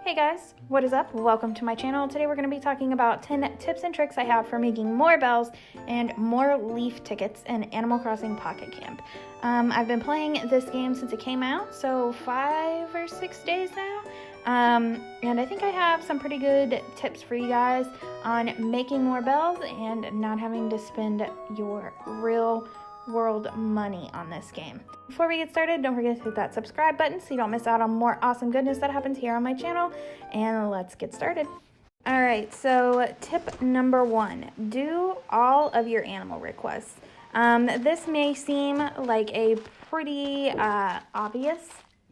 Hey guys, what is up? Welcome to my channel. Today we're going to be talking about 10 tips and tricks I have for making more bells and more leaf tickets in Animal Crossing Pocket Camp. I've been playing this game since it came out, so 5 or 6 days now. And I think I have some pretty good tips for you guys on making more bells and not having to spend your real world money on this game. Before we get started, don't forget to hit that subscribe button so you don't miss out on more awesome goodness that happens here on my channel, and let's get started. Alright, so tip number 1, do all of your animal requests. This may seem like a pretty obvious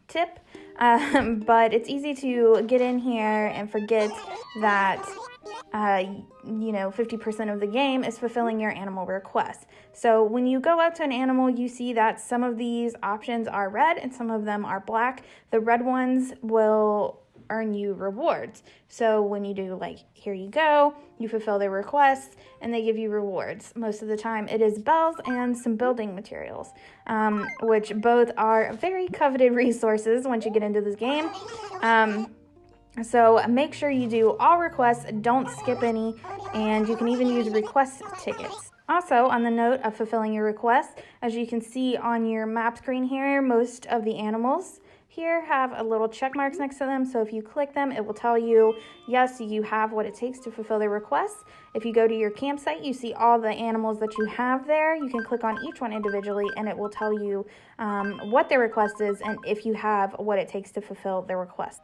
tip, but it's easy to get in here and forget that 50% of the game is fulfilling your animal requests. So when you go out to an animal, you see that some of these options are red and some of them are black. The red ones will earn you rewards. So when you do, like, here you go, you fulfill their requests and they give you rewards. Most of the time it is bells and some building materials, which both are very coveted resources once you get into this game. So make sure you do all requests, don't skip any, and you can even use request tickets. Also, on the note of fulfilling your requests, as you can see on your map screen here, most of the animals here have a little check marks next to them. So if you click them, it will tell you, yes, you have what it takes to fulfill their requests. If you go to your campsite, you see all the animals that you have there. You can click on each one individually and it will tell you what their request is and if you have what it takes to fulfill their request.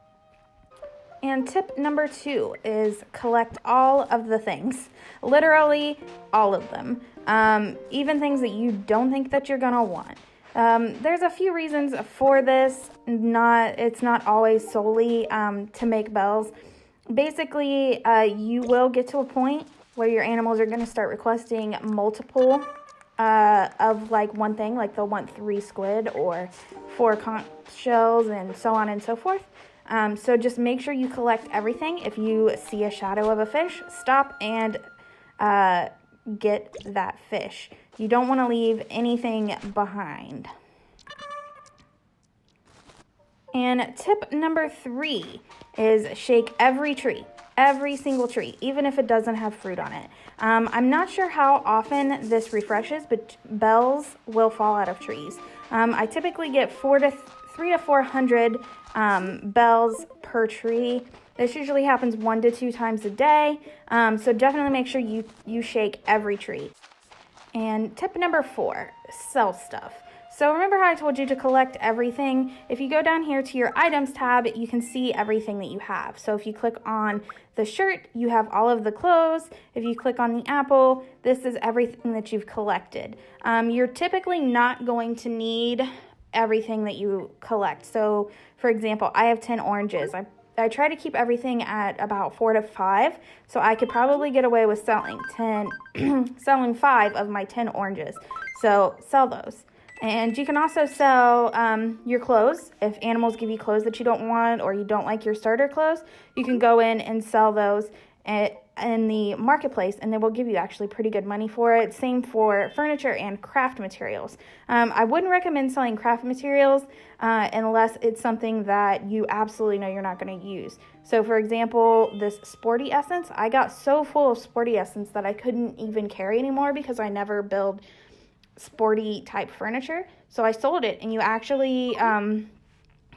And tip number 2 is collect all of the things, literally all of them, even things that you don't think that you're gonna want. There's a few reasons for this. It's not always solely to make bells. Basically, you will get to a point where your animals are gonna start requesting multiple of like one thing, like they'll want 3 squid or 4 conch shells and so on and so forth. So just make sure you collect everything. If you see a shadow of a fish, stop and get that fish. You don't want to leave anything behind. And tip number 3 is shake every tree, every single tree, even if it doesn't have fruit on it. I'm not sure how often this refreshes, but bells will fall out of trees. I typically get 300 to 400 bells per tree. This usually happens 1 to 2 times a day, so definitely make sure you shake every tree. And tip number 4, sell stuff. So remember how I told you to collect everything? If you go down here to your items tab, you can see everything that you have. So if you click on the shirt, you have all of the clothes. If you click on the apple, this is everything that you've collected. You're typically not going to need everything that you collect. So for example, I have 10 oranges. I try to keep everything at about 4 to 5, so I could probably get away with selling 5 of my 10 oranges. So sell those. And you can also sell your clothes. If animals give you clothes that you don't want or you don't like your starter clothes, you can go in and sell those in the marketplace, and they will give you actually pretty good money for it. Same for furniture and craft materials. I wouldn't recommend selling craft materials unless it's something that you absolutely know you're not going to use. So for example, this sporty essence, I got so full of sporty essence that I couldn't even carry anymore because I never build sporty type furniture. So I sold it, and you actually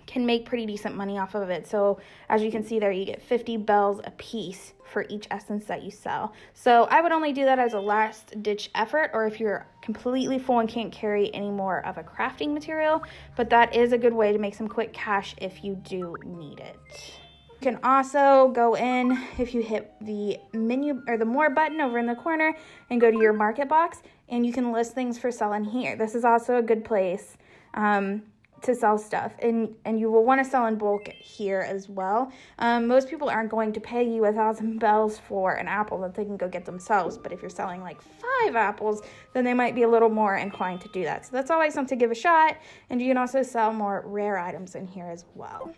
can make pretty decent money off of it. So as you can see there, you get 50 bells a piece for each essence that you sell. So I would only do that as a last ditch effort, or if you're completely full and can't carry any more of a crafting material, but that is a good way to make some quick cash if you do need it. You can also go in, if you hit the menu or the more button over in the corner and go to your market box, and you can list things for selling here. This is also a good place to sell stuff, and you will want to sell in bulk here as well. Most people aren't going to pay you 1,000 bells for an apple that they can go get themselves, but if you're selling like 5 apples, then they might be a little more inclined to do that. So that's always something to give a shot, and you can also sell more rare items in here as well.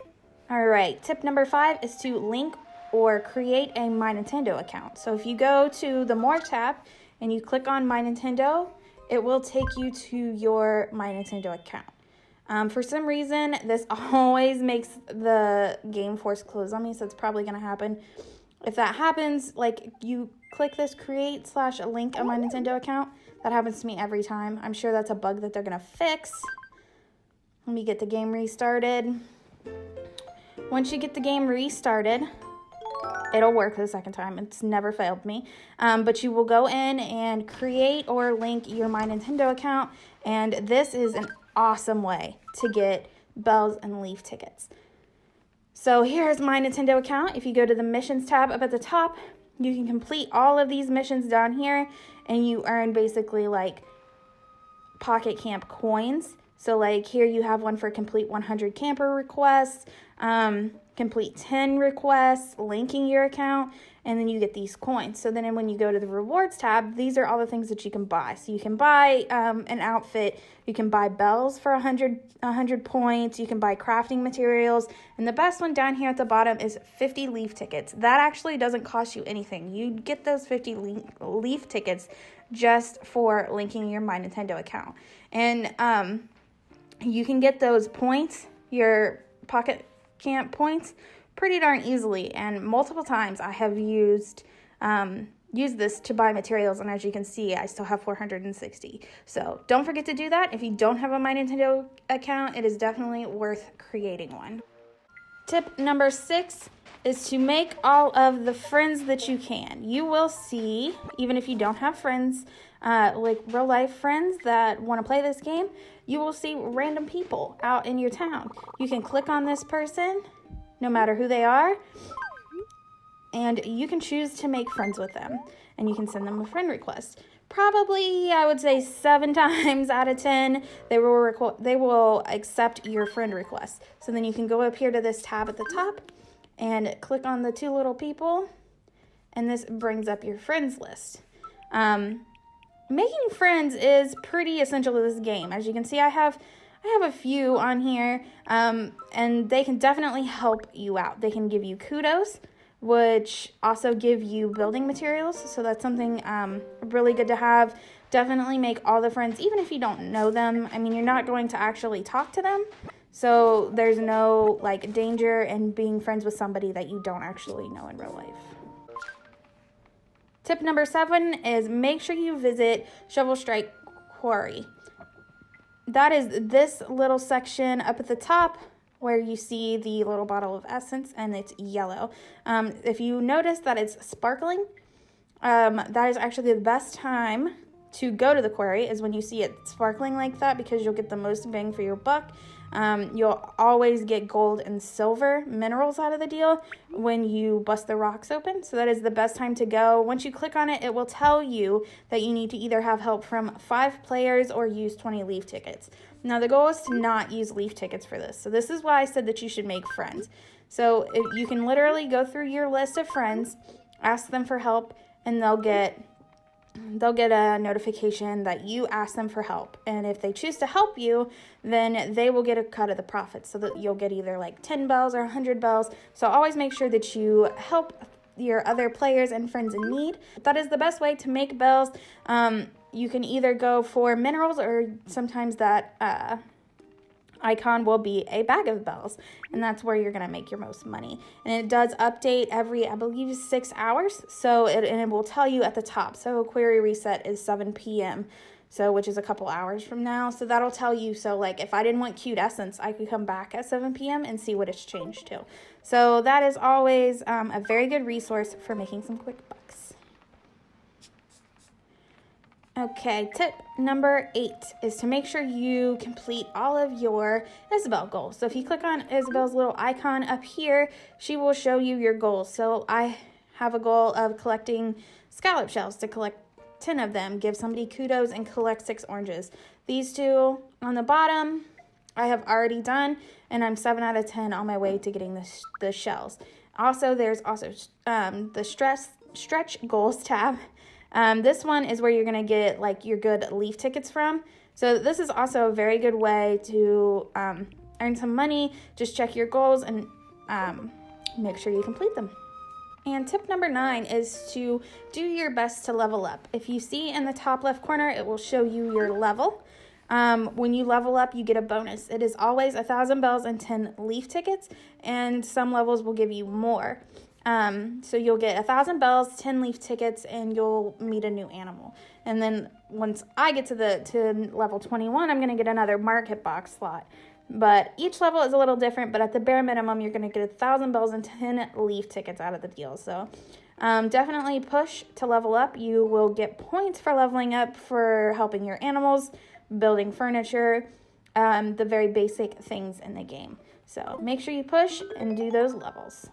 All right, tip number 5 is to link or create a My Nintendo account. So if you go to the More tab and you click on My Nintendo, it will take you to your My Nintendo account. For some reason, this always makes the game force close on me, so it's probably going to happen. If that happens, like you click this create / link on my Nintendo account, that happens to me every time. I'm sure that's a bug that they're going to fix. Let me get the game restarted. Once you get the game restarted, it'll work the second time. It's never failed me. But you will go in and create or link your My Nintendo account. And this is an awesome way to get bells and leaf tickets. So here's My Nintendo account. If you go to the missions tab up at the top, you can complete all of these missions down here. And you earn basically like Pocket Camp coins. So like here you have one for complete 100 camper requests, complete 10 requests, linking your account, and then you get these coins. So then when you go to the rewards tab, these are all the things that you can buy. So you can buy an outfit, you can buy bells for 100 points, you can buy crafting materials, and the best one down here at the bottom is 50 leaf tickets. That actually doesn't cost you anything. You get those 50 leaf tickets just for linking your My Nintendo account. And you can get those points, your Pocket Camp points, pretty darn easily. And multiple times I have used this to buy materials. And as you can see, I still have 460. So don't forget to do that. If you don't have a My Nintendo account, it is definitely worth creating one. Tip number 6 is to make all of the friends that you can. You will see, even if you don't have friends, like real life friends that want to play this game, you will see random people out in your town. You can click on this person, no matter who they are, and you can choose to make friends with them, and you can send them a friend request. Probably, I would say 7 times out of 10, they will accept your friend request. So then you can go up here to this tab at the top and click on the 2 little people, and this brings up your friends list. Making friends is pretty essential to this game. As you can see, I have a few on here, and they can definitely help you out. They can give you kudos, which also give you building materials, so that's something really good to have. Definitely make all the friends, even if you don't know them. I mean, you're not going to actually talk to them, so there's no like danger in being friends with somebody that you don't actually know in real life. Tip number 7 is make sure you visit SHOVELSTRIKE QUARRY. That is this little section up at the top where you see the little bottle of essence and it's yellow. If you notice that it's sparkling, that is actually the best time to go to the quarry is when you see it sparkling like that, because you'll get the most bang for your buck. You'll always get gold and silver minerals out of the deal when you bust the rocks open. So that is the best time to go. Once you click on it, it will tell you that you need to either have help from 5 players or use 20 leaf tickets. Now the goal is to not use leaf tickets for this. So this is why I said that you should make friends. So if you can literally go through your list of friends, ask them for help, and they'll get a notification that you asked them for help. And if they choose to help you, then they will get a cut of the profits, so that you'll get either like 10 bells or 100 bells. So always make sure that you help your other players and friends in need. That is the best way to make bells. You can either go for minerals, or sometimes that icon will be a bag of bells, and that's where you're going to make your most money. And it does update every, I believe, 6 hours, so it will tell you at the top. So query reset is 7 p.m., so which is a couple hours from now. So that'll tell you, so like if I didn't want cute essence, I could come back at 7 p.m. and see what it's changed to. So that is always a very good resource for making some quick bucks. Okay, tip number 8 is to make sure you complete all of your Isabelle goals. So if you click on Isabelle's little icon up here, she will show you your goals. So I have a goal of collecting scallop shells, to collect 10 of them, give somebody kudos, and collect 6 oranges. These 2 on the bottom I have already done, and I'm 7 out of 10 on my way to getting the shells. Also, there's also the stretch goals tab. This one is where you're going to get like your good leaf tickets from. So this is also a very good way to earn some money. Just check your goals and make sure you complete them. And tip number 9 is to do your best to level up. If you see in the top left corner, it will show you your level. when you level up, you get a bonus. It is always 1,000 bells and 10 leaf tickets, and some levels will give you more. So you'll get 1,000 bells, 10 leaf tickets, and you'll meet a new animal. And then once I get to level 21, I'm going to get another market box slot. But each level is a little different, but at the bare minimum, you're going to get 1,000 bells and 10 leaf tickets out of the deal. So definitely push to level up. You will get points for leveling up, for helping your animals, building furniture, the very basic things in the game. So make sure you push and do those levels.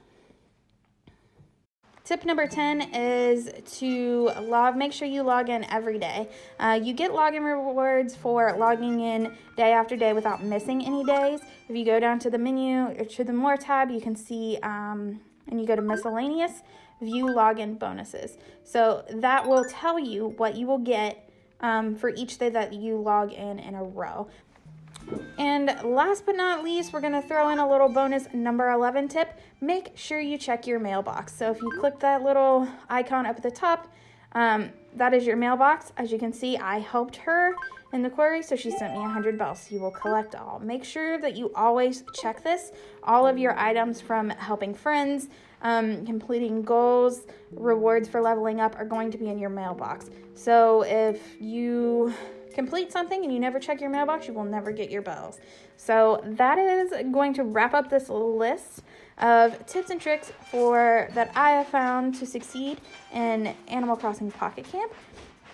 Tip number 10 is to make sure you log in every day. You get login rewards for logging in day after day without missing any days. If you go down to the menu or to the More tab, you can see, and you go to Miscellaneous, view login bonuses. So that will tell you what you will get for each day that you log in a row. And last but not least, we're going to throw in a little bonus number 11 tip. Make sure you check your mailbox. So if you click that little icon up at the top, that is your mailbox. As you can see, I helped her in the query, so she sent me 100 bells. You will collect all. Make sure that you always check this. All of your items, from helping friends, completing goals, rewards for leveling up, are going to be in your mailbox. So if you complete something and you never check your mailbox, you will never get your bells. So that is going to wrap up this list of tips and tricks that I have found to succeed in Animal Crossing Pocket Camp.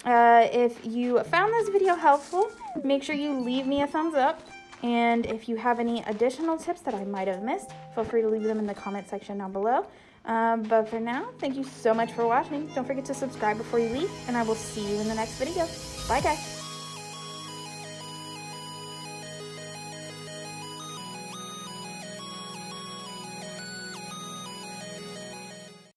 If you found this video helpful, make sure you leave me a thumbs up. And if you have any additional tips that I might have missed, feel free to leave them in the comment section down below. But for now, thank you so much for watching. Don't forget to subscribe before you leave, and I will see you in the next video. Bye, guys.